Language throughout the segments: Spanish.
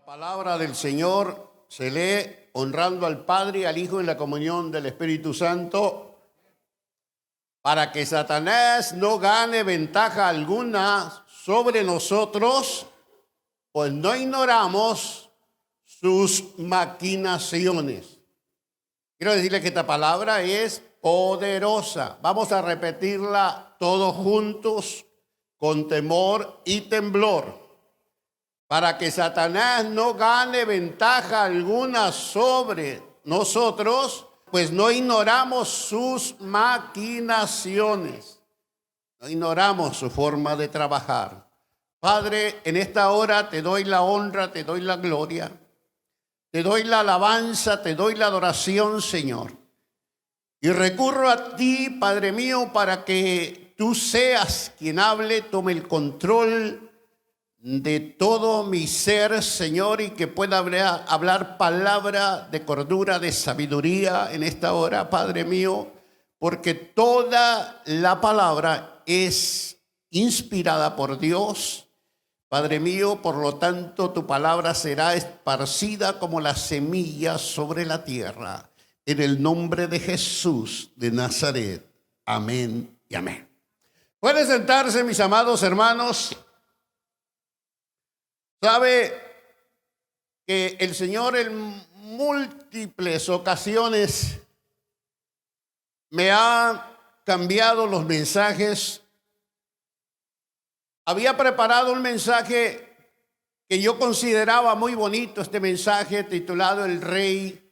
Palabra del Señor se lee honrando al Padre, al Hijo y la comunión del Espíritu Santo, para que Satanás no gane ventaja alguna sobre nosotros, pues no ignoramos sus maquinaciones. Quiero decirle que esta palabra es poderosa. Vamos a repetirla todos juntos con temor y temblor, para que Satanás no gane ventaja alguna sobre nosotros, pues no ignoramos sus maquinaciones, no ignoramos su forma de trabajar. Padre, en esta hora te doy la honra, te doy la gloria, te doy la alabanza, te doy la adoración, Señor. Y recurro a ti, Padre mío, para que tú seas quien hable, tome el control de todo mi ser, Señor, y que pueda hablar palabra de cordura, de sabiduría en esta hora, Padre mío, porque toda la palabra es inspirada por Dios, Padre mío. Por lo tanto, tu palabra será esparcida como la semilla sobre la tierra, en el nombre de Jesús de Nazaret. Amén y amén. Pueden sentarse, mis amados hermanos. Sabe que el Señor en múltiples ocasiones me ha cambiado los mensajes. Había preparado un mensaje que yo consideraba muy bonito, este mensaje titulado El Rey,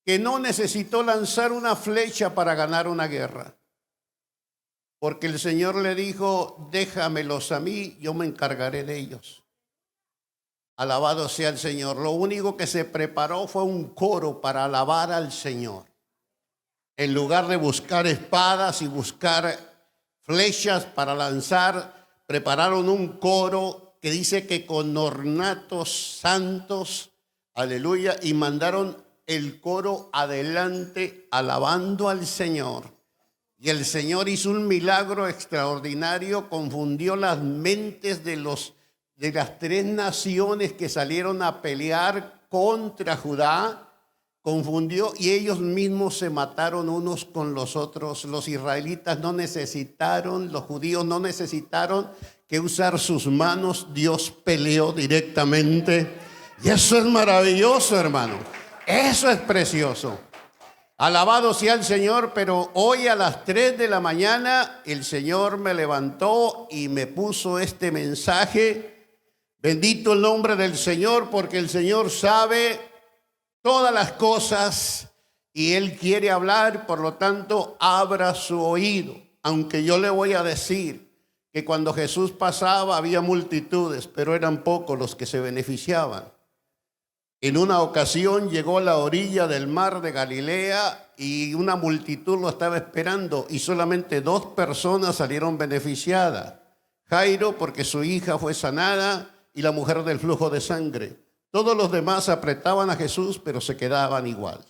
que no necesitó lanzar una flecha para ganar una guerra, porque el Señor le dijo: déjamelos a mí, yo me encargaré de ellos. Alabado sea el Señor. Lo único que se preparó fue un coro para alabar al Señor. En lugar de buscar espadas y buscar flechas para lanzar, prepararon un coro que dice que con ornatos santos, aleluya, y mandaron el coro adelante alabando al Señor. Y el Señor hizo un milagro extraordinario, confundió las mentes de las tres naciones que salieron a pelear contra Judá, confundió, y ellos mismos se mataron unos con los otros. Los israelitas no necesitaron, los judíos no necesitaron que usar sus manos. Dios peleó directamente. Y eso es maravilloso, hermano. Eso es precioso. Alabado sea el Señor. Pero hoy a las 3 de la mañana el Señor me levantó y me puso este mensaje. Bendito el nombre del Señor, porque el Señor sabe todas las cosas y Él quiere hablar. Por lo tanto, abra su oído. Aunque yo le voy a decir que cuando Jesús pasaba había multitudes, pero eran pocos los que se beneficiaban. En una ocasión llegó a la orilla del mar de Galilea y una multitud lo estaba esperando, y solamente 2 personas salieron beneficiadas: Jairo, porque su hija fue sanada, y la mujer del flujo de sangre. Todos los demás apretaban a Jesús, pero se quedaban igual.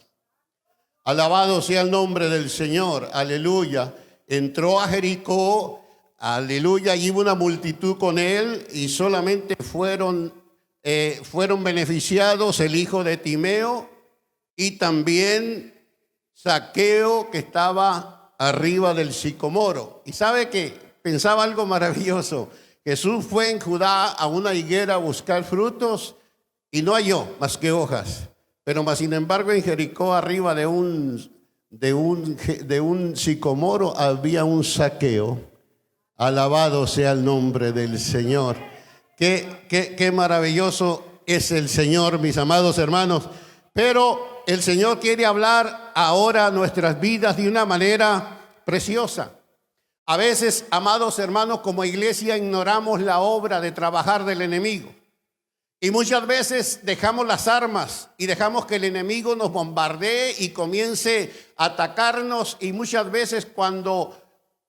Alabado sea el nombre del Señor, aleluya. Entró a Jericó, aleluya, y hubo una multitud con él, y solamente fueron beneficiados el hijo de Timeo y también Zaqueo, que estaba arriba del sicomoro. Y sabe que pensaba algo maravilloso. Jesús fue en Judá a una higuera a buscar frutos y no halló más que hojas. Pero más sin embargo en Jericó, arriba de un sicomoro, había un Zaqueo. Alabado sea el nombre del Señor. Qué maravilloso es el Señor, mis amados hermanos. Pero el Señor quiere hablar ahora a nuestras vidas de una manera preciosa. A veces, amados hermanos, como iglesia ignoramos la obra de trabajar del enemigo. Y muchas veces dejamos las armas y dejamos que el enemigo nos bombardee y comience a atacarnos. Y muchas veces cuando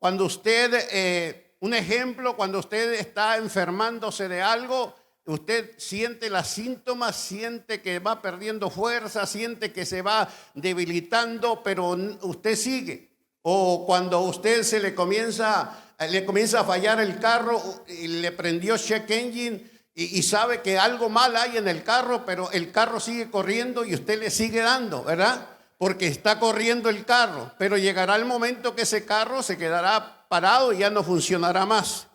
usted, un ejemplo, cuando usted está enfermándose de algo, usted siente los síntomas, siente que va perdiendo fuerza, siente que se va debilitando, pero usted sigue. O cuando usted le comienza a fallar el carro y le prendió check engine y sabe que algo mal hay en el carro, pero el carro sigue corriendo y usted le sigue dando, ¿verdad? Porque está corriendo el carro, pero llegará el momento que ese carro se quedará parado y ya no funcionará más.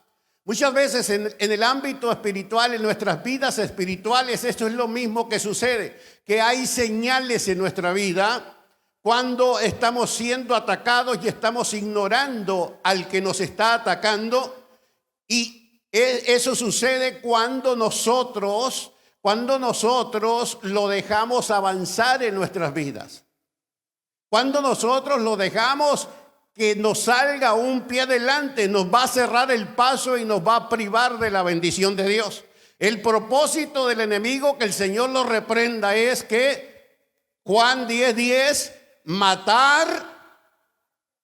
Muchas veces en el ámbito espiritual, en nuestras vidas espirituales, esto es lo mismo que sucede, que hay señales en nuestra vida cuando estamos siendo atacados y estamos ignorando al que nos está atacando, y eso sucede cuando nosotros lo dejamos avanzar en nuestras vidas. Cuando nosotros lo dejamos que nos salga un pie adelante, nos va a cerrar el paso y nos va a privar de la bendición de Dios. El propósito del enemigo, que el Señor lo reprenda, es que Juan 10:10, matar,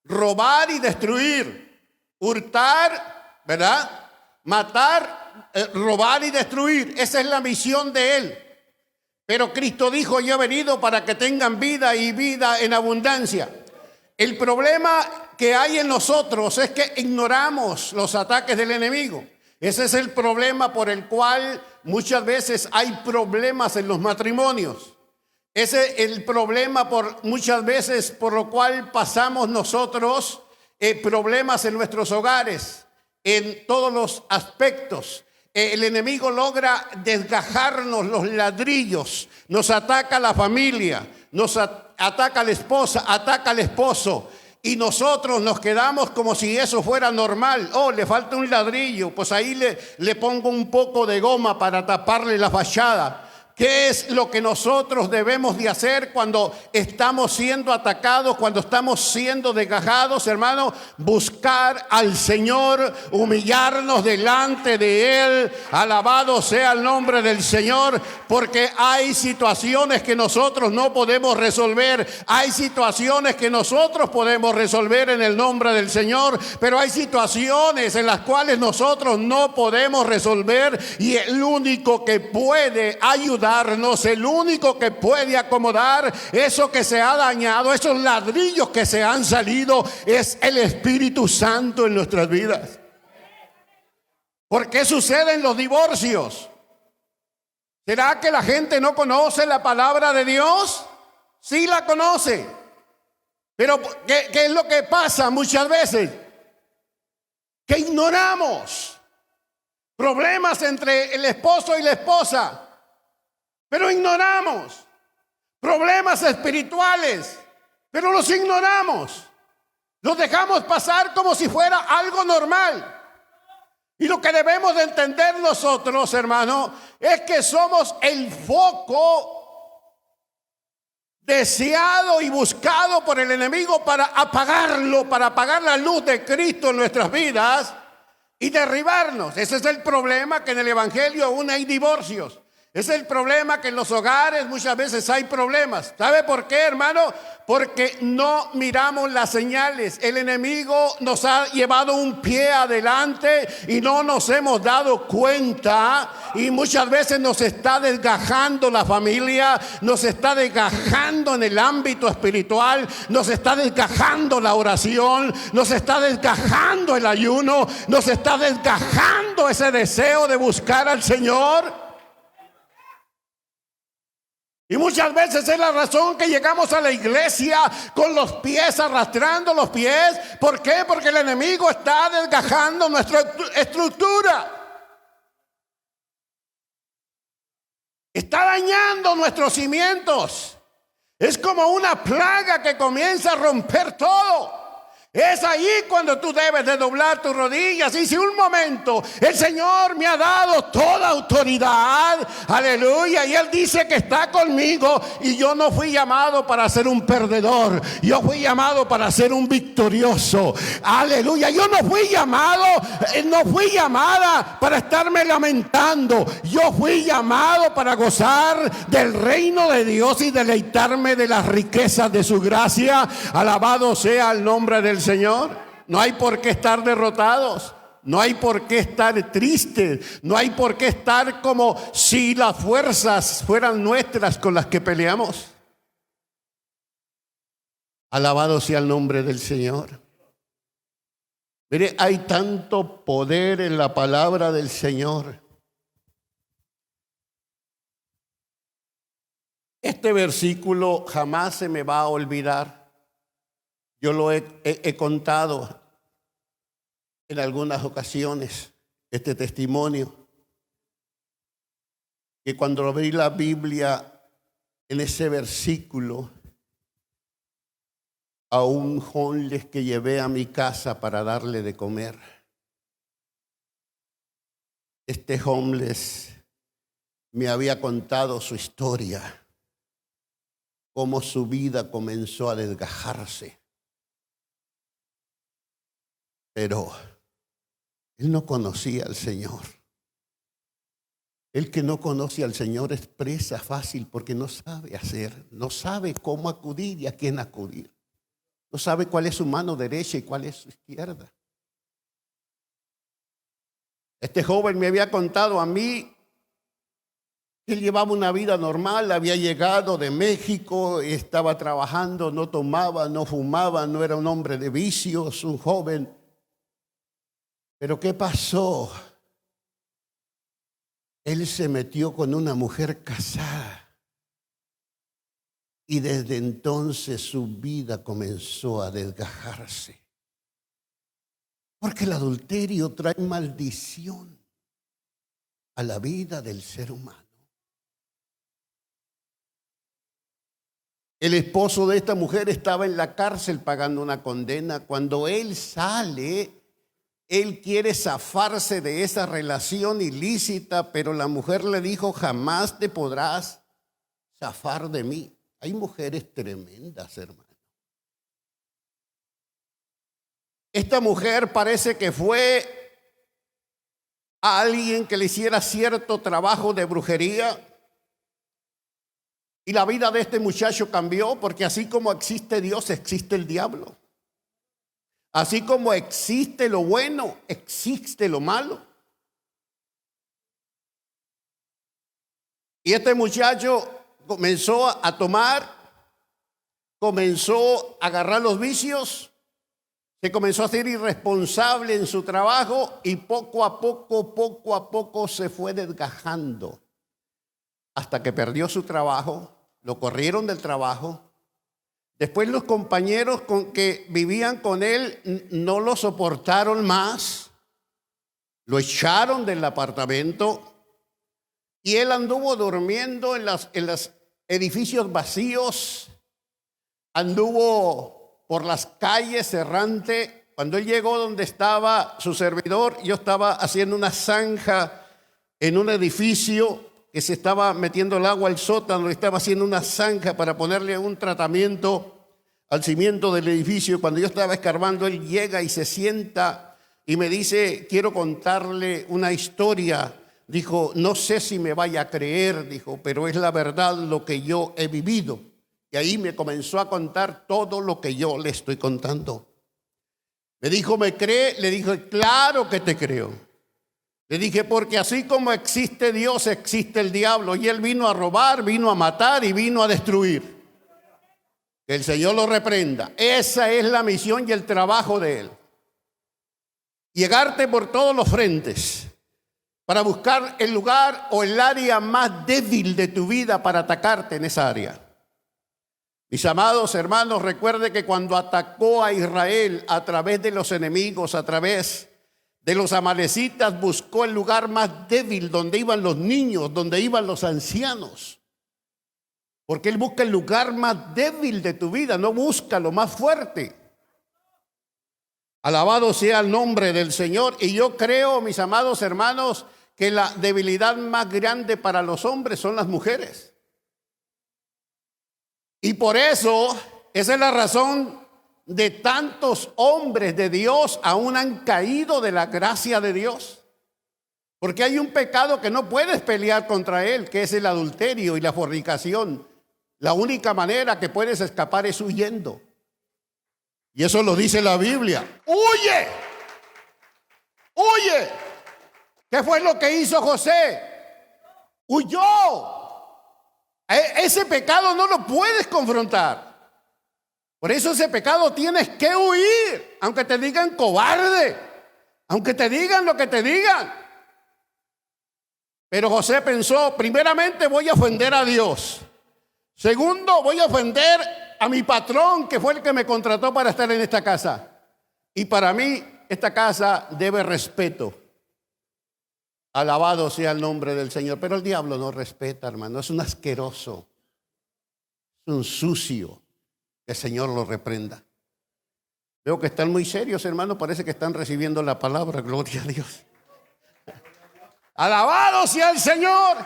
robar y destruir. Hurtar, ¿verdad? Matar, robar y destruir. Esa es la misión de Él. Pero Cristo dijo: yo he venido para que tengan vida y vida en abundancia. El problema que hay en nosotros es que ignoramos los ataques del enemigo. Ese es el problema por el cual muchas veces hay problemas en los matrimonios. Ese es el problema muchas veces por lo cual pasamos nosotros problemas en nuestros hogares, en todos los aspectos. El enemigo logra desgajarnos los ladrillos, nos ataca la familia, nos ataca la esposa, ataca al esposo, y nosotros nos quedamos como si eso fuera normal. Oh, le falta un ladrillo, pues ahí le pongo un poco de goma para taparle la fachada. ¿Qué es lo que nosotros debemos de hacer cuando estamos siendo atacados, cuando estamos siendo desgajados, hermano? Buscar al Señor, humillarnos delante de Él. Alabado sea el nombre del Señor, porque hay situaciones que nosotros no podemos resolver. Hay situaciones que nosotros podemos resolver en el nombre del Señor, pero hay situaciones en las cuales nosotros no podemos resolver, y el único que puede ayudar, el único que puede acomodar eso que se ha dañado, esos ladrillos que se han salido, es el Espíritu Santo en nuestras vidas. ¿Por qué suceden los divorcios? ¿Será que la gente no conoce la palabra de Dios? Sí la conoce, pero ¿qué es lo que pasa muchas veces? Que ignoramos problemas entre el esposo y la esposa. Pero ignoramos problemas espirituales, pero los ignoramos. Los dejamos pasar como si fuera algo normal. Y lo que debemos de entender nosotros, hermano, es que somos el foco deseado y buscado por el enemigo para apagarlo, para apagar la luz de Cristo en nuestras vidas y derribarnos. Ese es el problema, que en el evangelio aún hay divorcios. Es el problema, que en los hogares muchas veces hay problemas. ¿Sabe por qué, hermano? Porque no miramos las señales. El enemigo nos ha llevado un pie adelante y no nos hemos dado cuenta. Y muchas veces nos está desgajando la familia, nos está desgajando en el ámbito espiritual, nos está desgajando la oración, nos está desgajando el ayuno, nos está desgajando ese deseo de buscar al Señor. Y muchas veces es la razón que llegamos a la iglesia con los pies, arrastrando los pies. ¿Por qué? Porque el enemigo está desgajando nuestra estructura. Está dañando nuestros cimientos. Es como una plaga que comienza a romper todo. Es ahí cuando tú debes de doblar tus rodillas y si un momento el Señor me ha dado toda autoridad, aleluya, y Él dice que está conmigo, y yo no fui llamado para ser un perdedor, yo fui llamado para ser un victorioso, aleluya. Yo no fui llamada para estarme lamentando, yo fui llamado para gozar del reino de Dios y deleitarme de las riquezas de su gracia. Alabado sea el nombre del Señor. No hay por qué estar derrotados, no hay por qué estar tristes, no hay por qué estar como si las fuerzas fueran nuestras con las que peleamos. Alabado sea el nombre del Señor. Mire, hay tanto poder en la palabra del Señor. Este versículo jamás se me va a olvidar. Yo lo he contado en algunas ocasiones, este testimonio, que cuando abrí la Biblia, en ese versículo, a un homeless que llevé a mi casa para darle de comer. Este homeless me había contado su historia, cómo su vida comenzó a desgajarse. Pero él no conocía al Señor. El que no conoce al Señor es presa fácil porque no sabe hacer, no sabe cómo acudir y a quién acudir. No sabe cuál es su mano derecha y cuál es su izquierda. Este joven me había contado a mí que él llevaba una vida normal, había llegado de México, estaba trabajando, no tomaba, no fumaba, no era un hombre de vicios, un joven. Pero ¿qué pasó? Él se metió con una mujer casada. Y desde entonces su vida comenzó a desgajarse. Porque el adulterio trae maldición a la vida del ser humano. El esposo de esta mujer estaba en la cárcel pagando una condena. Cuando él sale, él quiere zafarse de esa relación ilícita, pero la mujer le dijo, jamás te podrás zafar de mí. Hay mujeres tremendas, hermano. Esta mujer parece que fue a alguien que le hiciera cierto trabajo de brujería. Y la vida de este muchacho cambió, porque así como existe Dios, existe el diablo. Así como existe lo bueno, existe lo malo. Y este muchacho comenzó a tomar, comenzó a agarrar los vicios, se comenzó a ser irresponsable en su trabajo y poco a poco se fue desgajando hasta que perdió su trabajo, lo corrieron del trabajo. Después los compañeros que vivían con él no lo soportaron más, lo echaron del apartamento y él anduvo durmiendo en los edificios vacíos, anduvo por las calles errante. Cuando él llegó donde estaba su servidor, yo estaba haciendo una zanja en un edificio que se estaba metiendo el agua al sótano, estaba haciendo una zanja para ponerle un tratamiento al cimiento del edificio. Cuando yo estaba escarbando, él llega y se sienta y me dice, quiero contarle una historia. Dijo, no sé si me vaya a creer, dijo, pero es la verdad lo que yo he vivido. Y ahí me comenzó a contar todo lo que yo le estoy contando. Me dijo, ¿me cree? Le dije, claro que te creo. Le dije, porque así como existe Dios, existe el diablo. Y él vino a robar, vino a matar y vino a destruir. Que el Señor lo reprenda. Esa es la misión y el trabajo de él. Llegarte por todos los frentes para buscar el lugar o el área más débil de tu vida para atacarte en esa área. Mis amados hermanos, recuerde que cuando atacó a Israel a través de los enemigos, a través de los amalecitas, buscó el lugar más débil donde iban los niños, donde iban los ancianos. Porque él busca el lugar más débil de tu vida, no busca lo más fuerte. Alabado sea el nombre del Señor. Y yo creo, mis amados hermanos, que la debilidad más grande para los hombres son las mujeres. Y por eso, esa es la razón de tantos hombres de Dios aún han caído de la gracia de Dios. Porque hay un pecado que no puedes pelear contra él, que es el adulterio y la fornicación. La única manera que puedes escapar es huyendo. Y eso lo dice la Biblia. ¡Huye! ¡Huye! ¿Qué fue lo que hizo José? Huyó. Ese pecado no lo puedes confrontar. Por eso ese pecado tienes que huir. Aunque te digan cobarde. Aunque te digan lo que te digan. Pero José pensó, primeramente voy a ofender a Dios. Segundo, voy a ofender a mi patrón, que fue el que me contrató para estar en esta casa. Y para mí, esta casa debe respeto. Alabado sea el nombre del Señor. Pero el diablo no respeta, hermano. Es un asqueroso, es un sucio. Que el Señor lo reprenda. Veo que están muy serios, hermano. Parece que están recibiendo la palabra. Gloria a Dios. Alabado sea el Señor.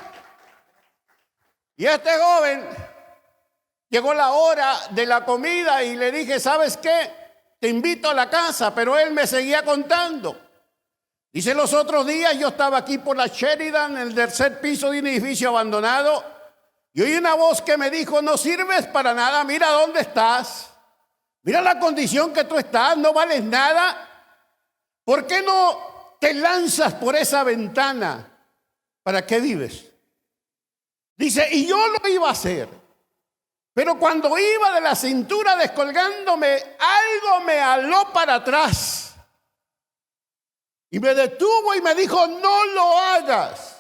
Y este joven, llegó la hora de la comida y le dije, ¿sabes qué? Te invito a la casa, pero él me seguía contando. Dice, los otros días yo estaba aquí por la Sheridan, en el tercer piso de un edificio abandonado, y oí una voz que me dijo, no sirves para nada, mira dónde estás. Mira la condición que tú estás, no vales nada. ¿Por qué no te lanzas por esa ventana? ¿Para qué vives? Dice, y yo lo iba a hacer. Pero cuando iba de la cintura descolgándome, algo me aló para atrás. Y me detuvo y me dijo, no lo hagas.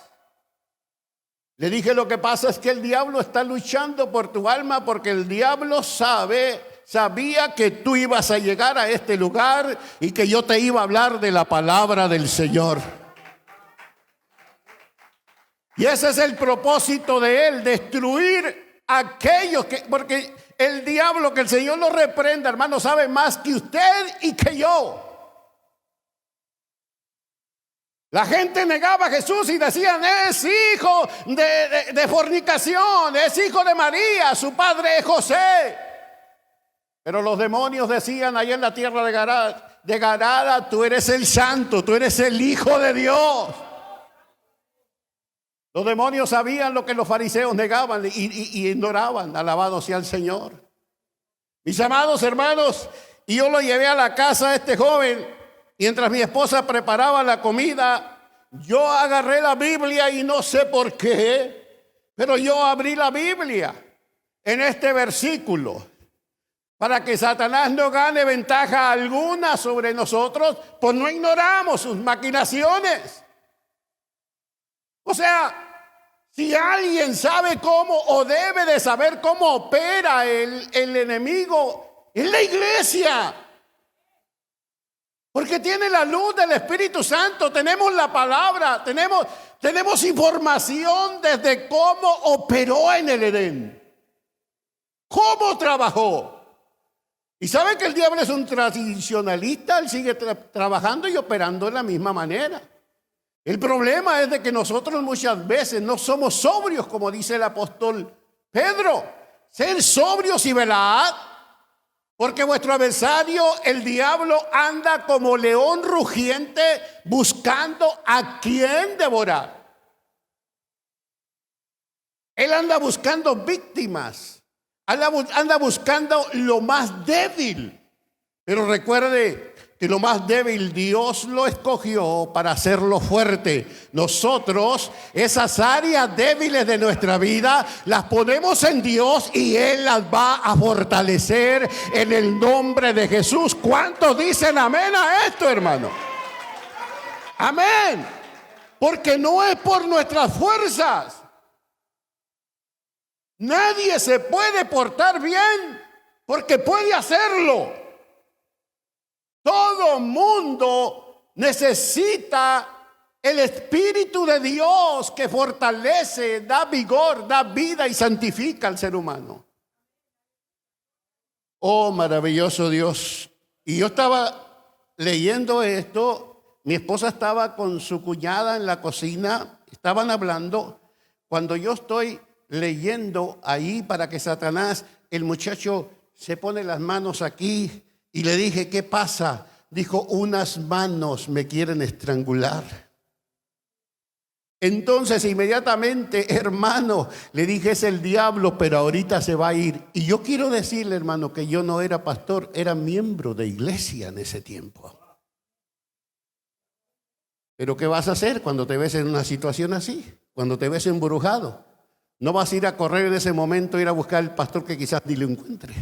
Le dije, lo que pasa es que el diablo está luchando por tu alma porque el diablo sabía que tú ibas a llegar a este lugar y que yo te iba a hablar de la palabra del Señor. Y ese es el propósito de él, destruir a aquellos que, porque el diablo, que el Señor lo reprenda, hermano, sabe más que usted y que yo. La gente negaba a Jesús y decían, es hijo de fornicación, es hijo de María, su padre es José. Pero los demonios decían allá en la tierra de Gadara, tú eres el santo, tú eres el hijo de Dios. Los demonios sabían lo que los fariseos negaban y ignoraban. Alabado sea el Señor. Mis amados hermanos, y yo lo llevé a la casa de este joven. Mientras mi esposa preparaba la comida, yo agarré la Biblia y no sé por qué, pero yo abrí la Biblia en este versículo. Para que Satanás no gane ventaja alguna sobre nosotros, pues no ignoramos sus maquinaciones. O sea, si alguien sabe cómo o debe de saber cómo opera el enemigo, es la iglesia. Porque tiene la luz del Espíritu Santo, tenemos la palabra, tenemos información desde cómo operó en el Edén, cómo trabajó. Y sabe que el diablo es un tradicionalista, él sigue trabajando y operando de la misma manera. El problema es de que nosotros muchas veces no somos sobrios, como dice el apóstol Pedro. Ser sobrios y velad, porque vuestro adversario, el diablo, anda como león rugiente buscando a quien devorar. Él anda buscando víctimas, anda buscando lo más débil. Pero recuerde que lo más débil Dios lo escogió para hacerlo fuerte. Nosotros, esas áreas débiles de nuestra vida, las ponemos en Dios y Él las va a fortalecer en el nombre de Jesús. ¿Cuántos dicen amén a esto, hermano? Amén. Porque no es por nuestras fuerzas. Nadie se puede portar bien porque puede hacerlo. Todo mundo necesita el Espíritu de Dios que fortalece, da vigor, da vida y santifica al ser humano. Oh, maravilloso Dios. Y yo estaba leyendo esto, mi esposa estaba con su cuñada en la cocina, estaban hablando, cuando yo estoy leyendo ahí para que Satanás, el muchacho se pone las manos aquí. Y le dije, ¿qué pasa? Dijo, unas manos me quieren estrangular. Entonces inmediatamente, hermano, le dije, es el diablo, pero ahorita se va a ir. Y yo quiero decirle, hermano, que yo no era pastor, era miembro de iglesia en ese tiempo. Pero ¿qué vas a hacer cuando te ves en una situación así? Cuando te ves embrujado. No vas a ir a correr en ese momento, ir a buscar al pastor que quizás ni lo encuentres.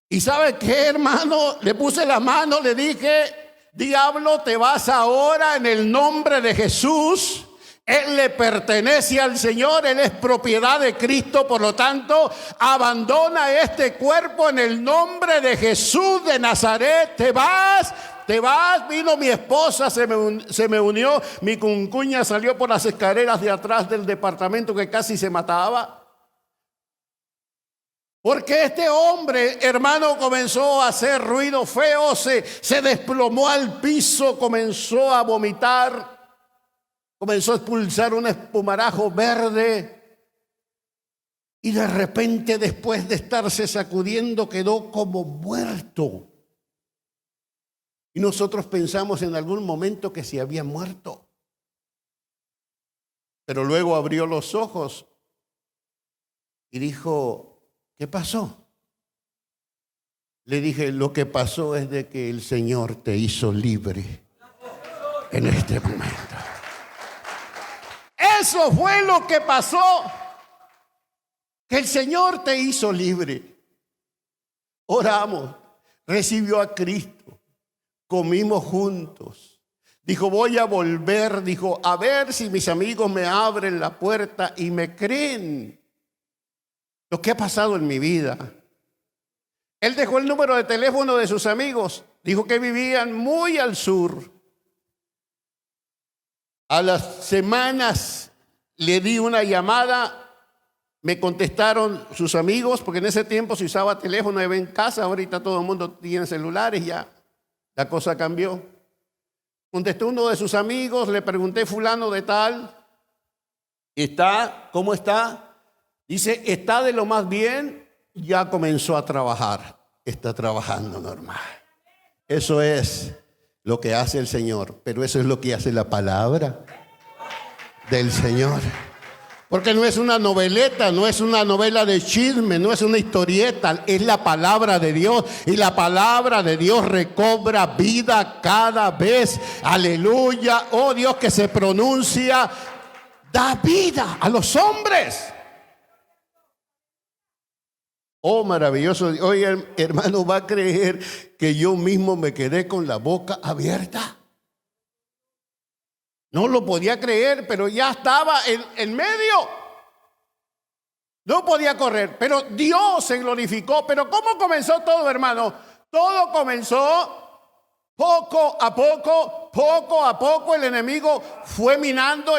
¿Y sabe qué, hermano? Le puse la mano, le dije, diablo, te vas ahora en el nombre de Jesús Él le pertenece al Señor, Él es propiedad de Cristo, por lo tanto, abandona este cuerpo en el nombre de Jesús de Nazaret. Te vas. Vino mi esposa, se me unió, mi cuncuña salió por las escaleras de atrás del departamento que casi se mataba. Porque este hombre, hermano, comenzó a hacer ruido feo, se desplomó al piso, comenzó a vomitar, comenzó a expulsar un espumarajo verde y de repente, después de estarse sacudiendo, quedó como muerto. Y nosotros pensamos en algún momento que se había muerto. Pero luego abrió los ojos y dijo: ¿qué pasó? Le dije: lo que pasó es de que el Señor te hizo libre en este momento. Eso fue lo que pasó, que el Señor te hizo libre. Oramos, recibió a Cristo, comimos juntos. Dijo: voy a volver, dijo, a ver si mis amigos me abren la puerta y me creen lo que ha pasado en mi vida. Él dejó el número de teléfono de sus amigos, dijo que vivían muy al sur. A las semanas le di una llamada, me contestaron sus amigos, porque en ese tiempo se usaba teléfono en casa, ahorita todo el mundo tiene celulares, ya la cosa cambió. Contestó uno de sus amigos, le pregunté: fulano de tal, ¿está? ¿Cómo está? Dice: está de lo más bien, ya comenzó a trabajar, está trabajando normal. Eso es lo que hace el Señor, pero eso es lo que hace la palabra del Señor. Porque no es una noveleta, no es una novela de chisme, no es una historieta, es la palabra de Dios. Y la palabra de Dios recobra vida cada vez. Aleluya. Oh Dios, que se pronuncia, da vida a los hombres. Oh, maravilloso. Oye, hermano, ¿va a creer que yo mismo me quedé con la boca abierta? No lo podía creer, pero ya estaba en medio. No podía correr, pero Dios se glorificó. Pero ¿cómo comenzó todo, hermano? Todo comenzó poco a poco. El enemigo fue minando,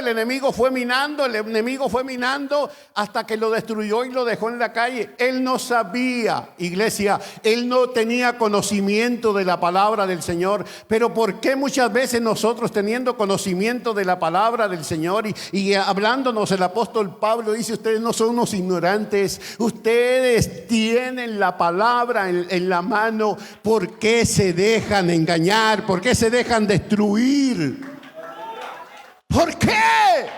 hasta que lo destruyó y lo dejó en la calle. Él no sabía, iglesia, él no tenía conocimiento de la palabra del Señor. Pero ¿por qué muchas veces nosotros, teniendo conocimiento de la palabra del Señor y hablándonos, el apóstol Pablo dice: ustedes no son unos ignorantes, ustedes tienen la palabra en la mano? ¿Por qué se dejan engañar? ¿Por qué se dejan destruir? ¿Por qué?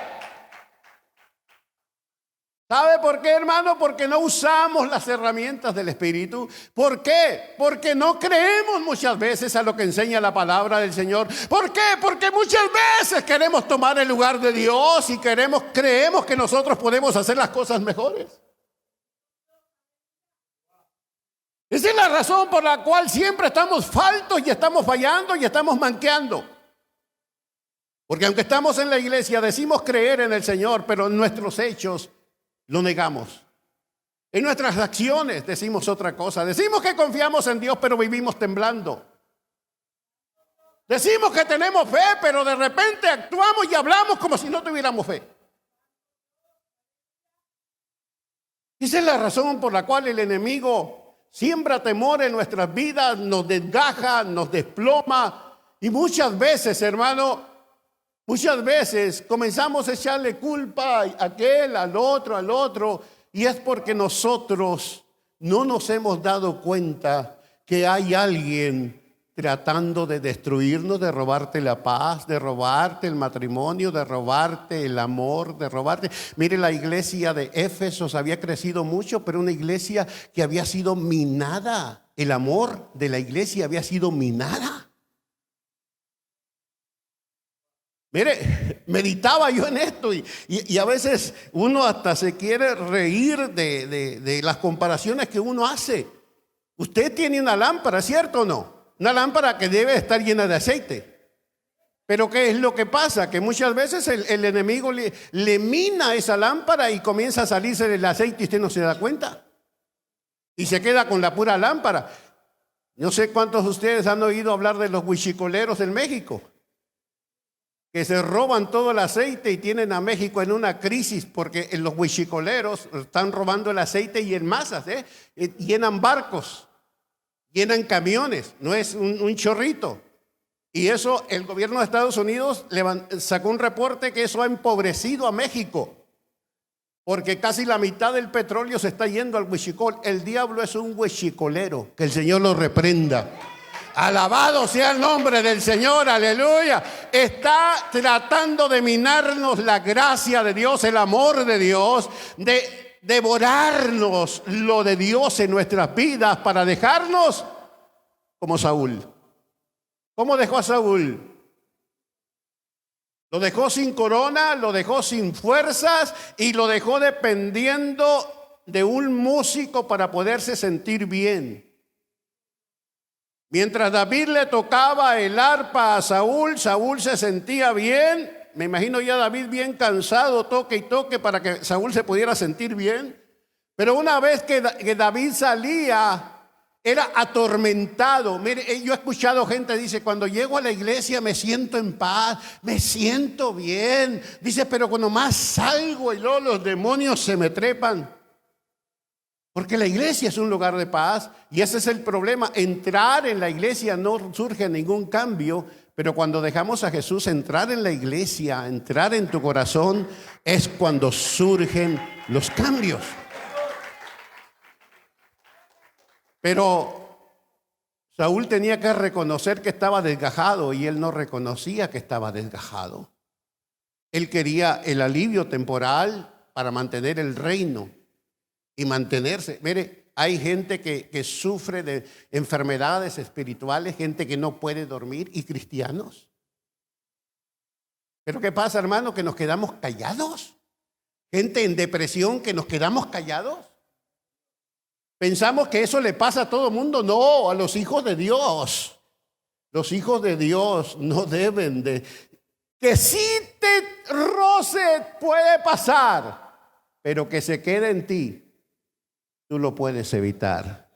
¿Sabe por qué, hermano? Porque no usamos las herramientas del Espíritu. ¿Por qué? Porque no creemos muchas veces a lo que enseña la palabra del Señor. ¿Por qué? Porque muchas veces queremos tomar el lugar de Dios y creemos que nosotros podemos hacer las cosas mejores. Esa es la razón por la cual siempre estamos faltos y estamos fallando y estamos manqueando. Porque aunque estamos en la iglesia, decimos creer en el Señor, pero en nuestros hechos lo negamos. En nuestras acciones decimos otra cosa. Decimos que confiamos en Dios, pero vivimos temblando. Decimos que tenemos fe, pero de repente actuamos y hablamos como si no tuviéramos fe. Esa es la razón por la cual el enemigo siembra temor en nuestras vidas, nos desgaja, nos desploma. Y muchas veces, hermano, comenzamos a echarle culpa a aquel, al otro. Y es porque nosotros no nos hemos dado cuenta que hay alguien tratando de destruirnos, de robarte la paz, de robarte el matrimonio, de robarte el amor, de robarte. Mire, la iglesia de Éfesos había crecido mucho, pero una iglesia que había sido minada. El amor de la iglesia había sido minada. Mire, meditaba yo en esto y a veces uno hasta se quiere reír de las comparaciones que uno hace. Usted tiene una lámpara, ¿cierto o no? Una lámpara que debe estar llena de aceite. Pero ¿qué es lo que pasa? Que muchas veces el enemigo le mina esa lámpara y comienza a salirse del aceite y usted no se da cuenta. Y se queda con la pura lámpara. No sé cuántos de ustedes han oído hablar de los huichicoleros en México, que se roban todo el aceite y tienen a México en una crisis porque los huichicoleros están robando el aceite y en masas, llenan barcos, llenan camiones, no es un chorrito. Y eso, el gobierno de Estados Unidos sacó un reporte que eso ha empobrecido a México, porque casi la mitad del petróleo se está yendo al huichicol. El diablo es un huichicolero, que el Señor lo reprenda. Alabado sea el nombre del Señor, aleluya. Está tratando de minarnos la gracia de Dios, el amor de Dios, de devorarnos lo de Dios en nuestras vidas para dejarnos como Saúl. ¿Cómo dejó a Saúl? Lo dejó sin corona, lo dejó sin fuerzas y lo dejó dependiendo de un músico para poderse sentir bien. Mientras David le tocaba el arpa a Saúl, Saúl se sentía bien. Me imagino ya David bien cansado, toque y toque para que Saúl se pudiera sentir bien. Pero una vez que David salía, era atormentado. Mire, yo he escuchado gente dice, cuando llego a la iglesia me siento en paz, me siento bien. Dice, pero cuando más salgo y luego los demonios se me trepan. Porque la iglesia es un lugar de paz y ese es el problema. Entrar en la iglesia no surge ningún cambio, pero cuando dejamos a Jesús entrar en la iglesia, entrar en tu corazón, es cuando surgen los cambios. Pero Saúl tenía que reconocer que estaba desgajado y él no reconocía que estaba desgajado. Él quería el alivio temporal para mantener el reino y mantenerse. Mire, hay gente que sufre de enfermedades espirituales, gente que no puede dormir y cristianos. Pero ¿qué pasa, hermano? Que nos quedamos callados. Gente en depresión que nos quedamos callados. Pensamos que eso le pasa a todo el mundo. No, a los hijos de Dios. Los hijos de Dios no deben de... Que sí te roce puede pasar, pero que se quede en ti, tú lo puedes evitar.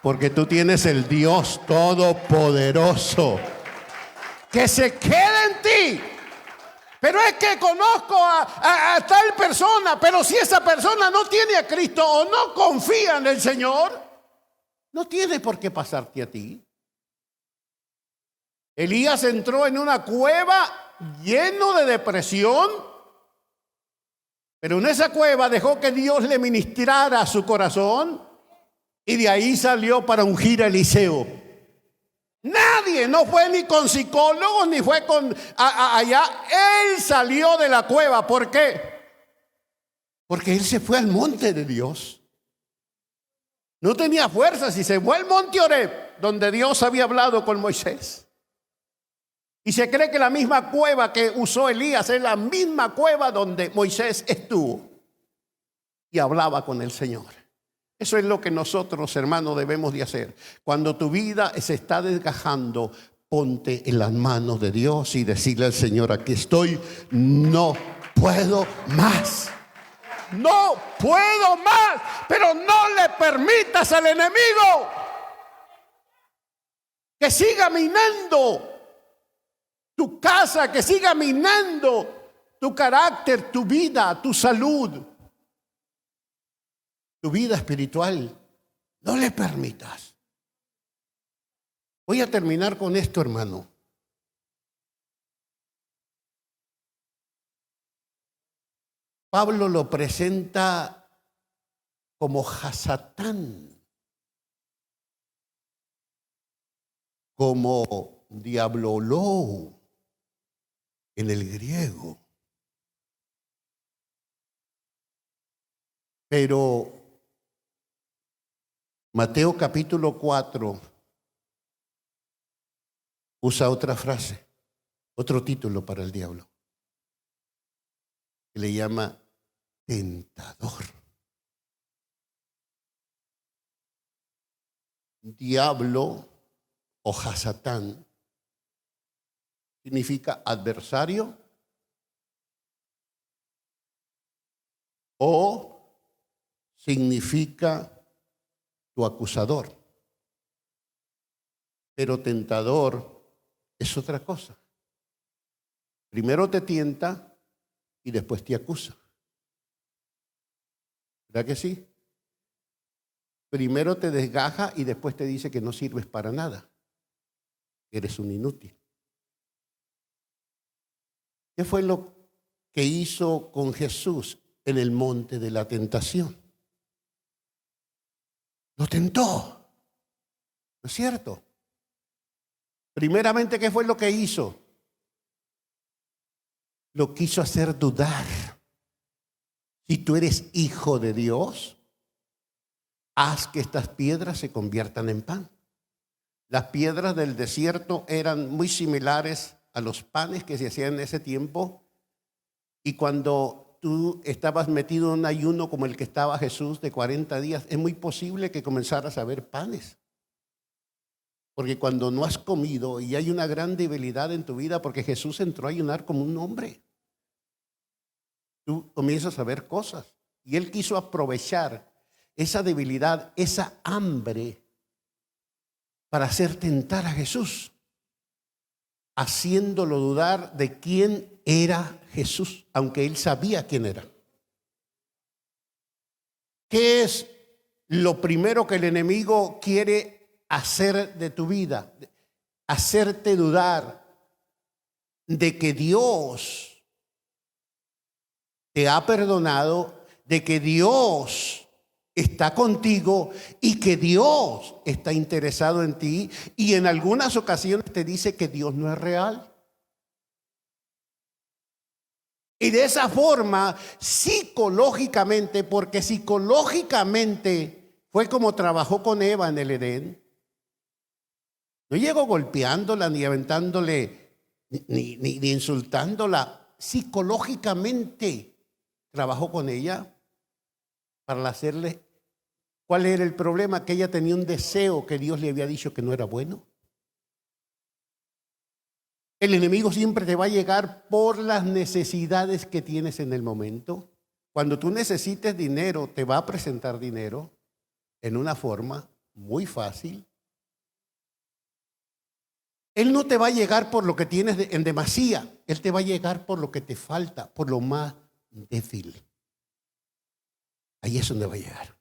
Porque tú tienes el Dios Todopoderoso. Que se quede en ti. Pero es que conozco a tal persona, pero si esa persona no tiene a Cristo o no confía en el Señor, no tiene por qué pasarte a ti. Elías entró en una cueva lleno de depresión, pero en esa cueva dejó que Dios le ministrara a su corazón y de ahí salió para ungir a Eliseo. Nadie, no fue ni con psicólogos, ni fue con allá. Él salió de la cueva. ¿Por qué? Porque él se fue al monte de Dios. No tenía fuerzas y se fue al monte Oreb, donde Dios había hablado con Moisés. Y se cree que la misma cueva que usó Elías es la misma cueva donde Moisés estuvo y hablaba con el Señor. Eso es lo que nosotros, hermanos, debemos de hacer. Cuando tu vida se está desgajando, ponte en las manos de Dios y decirle al Señor, aquí estoy, no puedo más. No puedo más, pero no le permitas al enemigo que siga minando tu casa, que siga minando tu carácter, tu vida, tu salud. Tu vida espiritual, no le permitas. Voy a terminar con esto, hermano. Pablo lo presenta como Hasatán, como diaboló en el griego. Pero Mateo capítulo 4 usa otra frase, otro título para el diablo, que le llama tentador. Diablo o Hasatán significa adversario o significa tu acusador. Pero tentador es otra cosa. Primero te tienta y después te acusa. ¿Verdad que sí? Primero te desgaja y después te dice que no sirves para nada. Eres un inútil. ¿Qué fue lo que hizo con Jesús en el monte de la tentación? Lo tentó. ¿No es cierto? Primeramente, ¿qué fue lo que hizo? Lo quiso hacer dudar. Si tú eres hijo de Dios, haz que estas piedras se conviertan en pan. Las piedras del desierto eran muy similares a los panes que se hacían en ese tiempo. Y cuando tú estabas metido en un ayuno como el que estaba Jesús de 40 días, es muy posible que comenzaras a ver panes. Porque cuando no has comido y hay una gran debilidad en tu vida, porque Jesús entró a ayunar como un hombre, tú comienzas a ver cosas. Y Él quiso aprovechar esa debilidad, esa hambre, para hacer tentar a Jesús, haciéndolo dudar de quién era Jesús, aunque Él sabía quién era. ¿Qué es lo primero que el enemigo quiere hacer de tu vida? Hacerte dudar de que Dios te ha perdonado, de que Dios está contigo y que Dios está interesado en ti, y en algunas ocasiones te dice que Dios no es real. Y de esa forma, psicológicamente, porque psicológicamente fue como trabajó con Eva en el Edén. No llegó golpeándola, ni aventándole, ni insultándola. Psicológicamente trabajó con ella para hacerle. ¿Cuál era el problema? Que ella tenía un deseo que Dios le había dicho que no era bueno. El enemigo siempre te va a llegar por las necesidades que tienes en el momento. Cuando tú necesites dinero, te va a presentar dinero en una forma muy fácil. Él no te va a llegar por lo que tienes en demasía. Él te va a llegar por lo que te falta, por lo más débil. Ahí es donde va a llegar.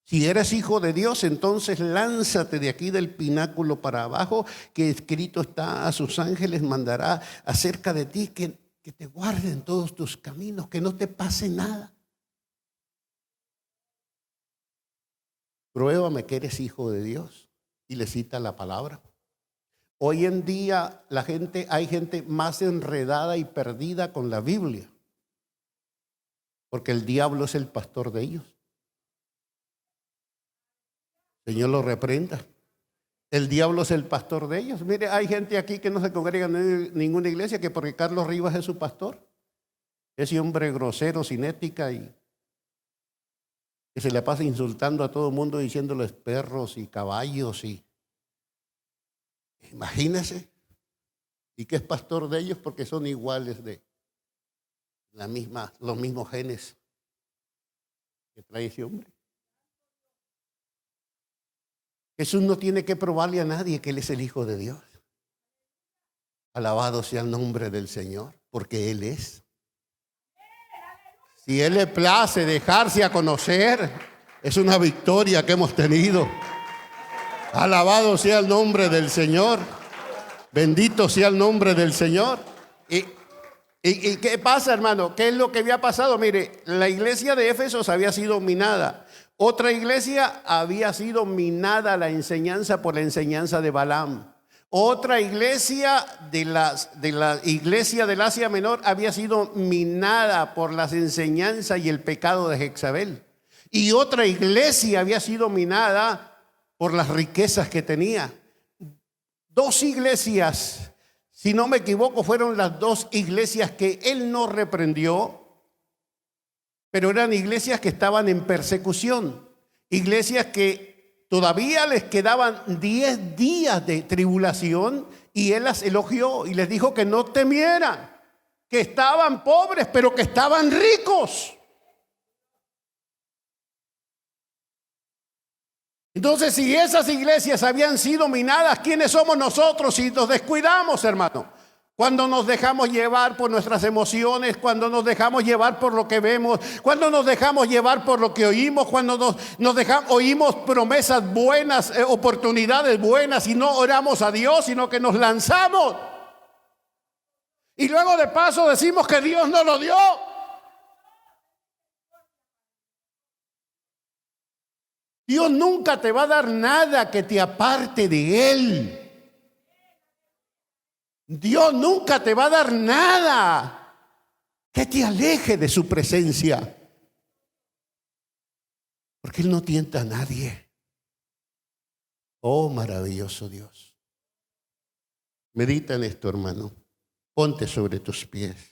Si eres hijo de Dios, entonces lánzate de aquí del pináculo para abajo, que escrito está: a sus ángeles mandará acerca de ti, que te guarden todos tus caminos, que no te pase nada. Pruébame que eres hijo de Dios. Y le cita la palabra. Hoy en día hay gente más enredada y perdida con la Biblia, porque el diablo es el pastor de ellos. Señor lo reprenda. El diablo es el pastor de ellos. Mire, hay gente aquí que no se congrega en ninguna iglesia, que porque Carlos Rivas es su pastor. Ese hombre grosero, sin ética, y que se le pasa insultando a todo el mundo, diciéndoles perros y caballos. Y imagínese. Y que es pastor de ellos porque son iguales, de los mismos genes que trae ese hombre. Jesús no tiene que probarle a nadie que Él es el Hijo de Dios. Alabado sea el nombre del Señor, porque Él es. Si Él le place dejarse a conocer, es una victoria que hemos tenido. Alabado sea el nombre del Señor. Bendito sea el nombre del Señor. ¿Y qué pasa, hermano? ¿Qué es lo que había pasado? Mire, la iglesia de Éfesos había sido minada. Otra iglesia había sido minada la enseñanza por la enseñanza de Balaam. Otra iglesia de la iglesia del Asia Menor había sido minada por las enseñanzas y el pecado de Jezabel. Y otra iglesia había sido minada por las riquezas que tenía. Dos iglesias, si no me equivoco, fueron las dos iglesias que él no reprendió, pero eran iglesias que estaban en persecución, iglesias que todavía les quedaban 10 días de tribulación y Él las elogió y les dijo que no temieran, que estaban pobres, pero que estaban ricos. Entonces, si esas iglesias habían sido minadas, ¿quiénes somos nosotros si nos descuidamos, hermano? Cuando nos dejamos llevar por nuestras emociones, cuando nos dejamos llevar por lo que vemos, cuando nos dejamos llevar por lo que oímos, cuando oímos promesas buenas, oportunidades buenas y no oramos a Dios, sino que nos lanzamos. Y luego de paso decimos que Dios no lo dio. Dios nunca te va a dar nada que te aparte de Él. Dios nunca te va a dar nada que te aleje de su presencia. Porque Él no tienta a nadie. Oh, maravilloso Dios. Medita en esto, hermano. Ponte sobre tus pies.